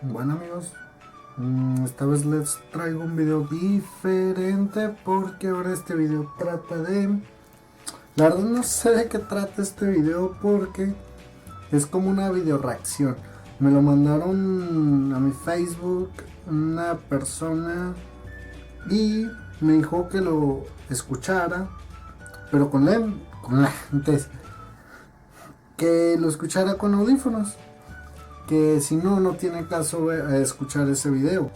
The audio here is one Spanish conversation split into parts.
Bueno amigos, esta vez les traigo un video diferente porque ahora este video trata de... La verdad no sé de qué trata este video porque es como una video reacción. Me lo mandaron a mi Facebook una persona y me dijo que lo escuchara, pero con lentes, que lo escuchara con audífonos. Que si no, no tiene caso escuchar ese video.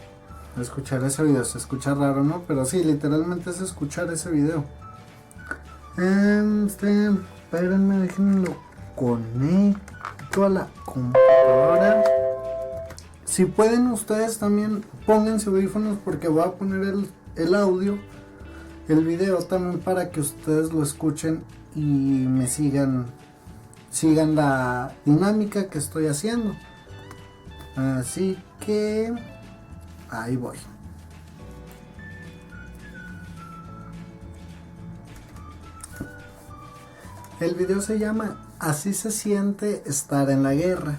Escuchar ese video se escucha raro, ¿no? Pero sí, literalmente es escuchar ese video. Espérenme, déjenme lo conecto a la computadora. Si pueden ustedes también pónganse audífonos porque voy a poner el audio, el video también para que ustedes lo escuchen y me sigan la dinámica que estoy haciendo. Así que ahí voy. El video se llama Así se siente estar en la guerra.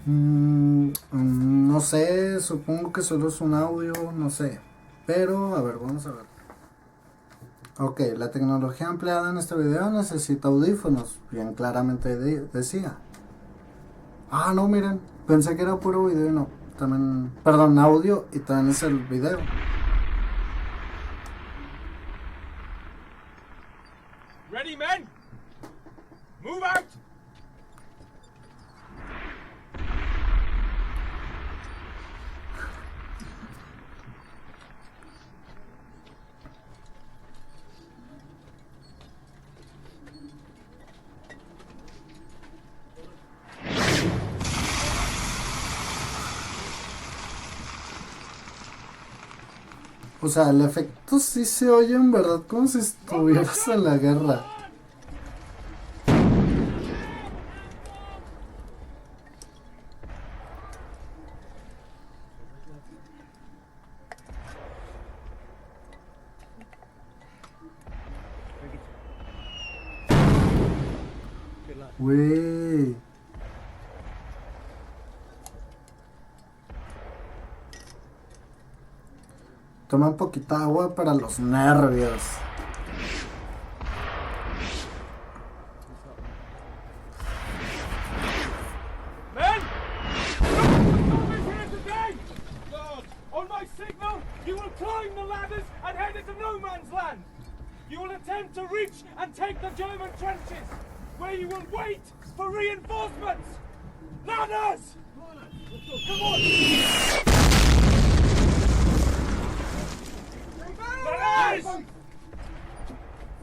No sé, supongo que solo es un audio, no sé. Pero, a ver, vamos a ver. Ok, la tecnología empleada en este video necesita audífonos. Bien claramente decía. Ah, no, miren. Pensé que era puro video y no. También, perdón, audio y también es el video. Ready, men? Move out! O sea, el efecto sí se oye en verdad como si estuvieras en la guerra. Wey. Toma un poquita agua para los nervios. Men! Stop is here today! God! On my signal, you will climb the ladders and head into no man's land! You will attempt to reach and take the German trenches, where you will wait for reinforcements! Ladders! Come on! Ladders!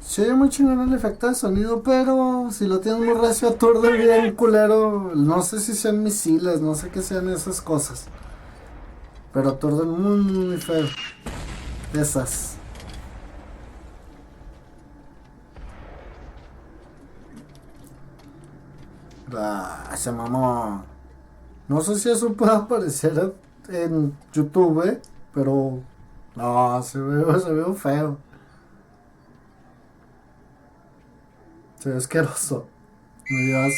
Sí, muy chingón el efecto de sonido, pero si lo tienes muy recio aturde bien culero. No sé si sean misiles, no sé qué sean esas cosas. Pero aturden muy feo. Esas. Se mamó. No sé si eso puede aparecer en YouTube, pero no, se ve feo. Se ve asqueroso. Me dio asco.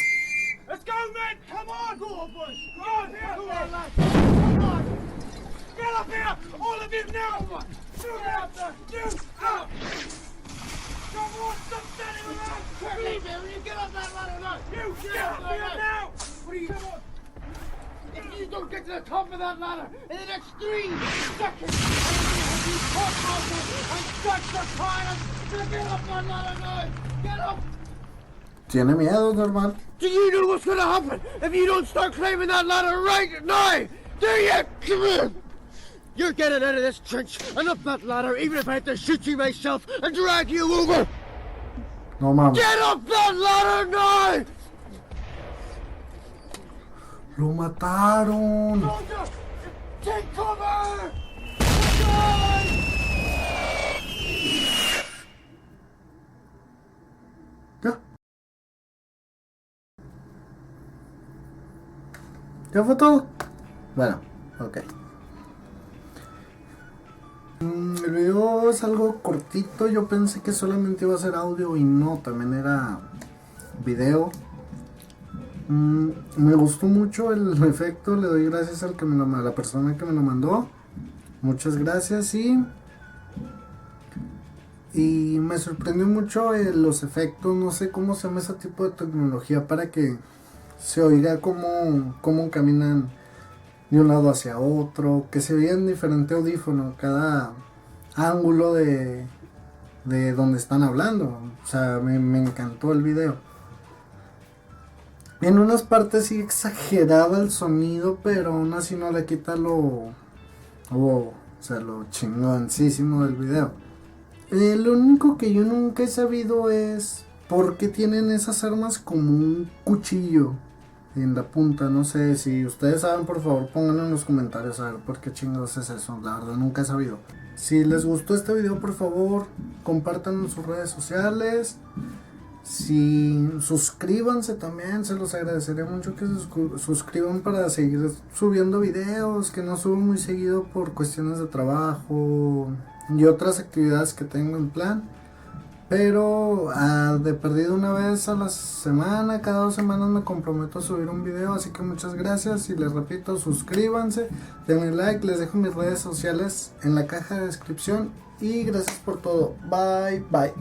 Let's go, men! Come on! Go on, boys! Go on, here! Come on, lads! Come on! Get up here! All of you now! You out there! You out! Come on! Stop standing around! Leave here! You get up that ladder now! You get up here now! What are you... Come on! If you don't get to the top of that ladder in the next 3 seconds, I'm going to have you court-martialed and judged for crimes! So get up that ladder now! Get up! Tiene miedo, normal. Do you know what's gonna happen if you don't start climbing that ladder right now? Do you? Come on! You're getting out of this trench and up that ladder, even if I have to shoot you myself and drag you over! No mames. Get up that ladder now! Lo mataron. Soldier, take cover! Die! ¿Ya? ¿Ya fue todo? Bueno, ok. El video es algo cortito. Yo pensé que solamente iba a ser audio y no, también era video. Me gustó mucho el efecto, le doy gracias a la persona que me lo mandó. Muchas gracias y me sorprendió mucho los efectos, no sé cómo se llama ese tipo de tecnología para que se oiga cómo caminan de un lado hacia otro, que se oiga en diferente audífono, cada ángulo de donde están hablando. O sea, me encantó el video. En unas partes sí exageraba el sonido, pero aún así no le quita lo chingoncísimo del video. Lo único que yo nunca he sabido es por qué tienen esas armas como un cuchillo en la punta. No sé, si ustedes saben, por favor pónganlo en los comentarios a ver por qué chingados es eso. La verdad nunca he sabido. Si les gustó este video, por favor compártanlo en sus redes sociales. Si suscríbanse también, se los agradecería mucho que se suscriban para seguir subiendo videos, que no subo muy seguido por cuestiones de trabajo y otras actividades que tengo en plan. Pero de perdido una vez a la semana, cada 2 semanas me comprometo a subir un video, así que muchas gracias y les repito, suscríbanse, denle like, les dejo mis redes sociales en la caja de descripción y gracias por todo. Bye, bye.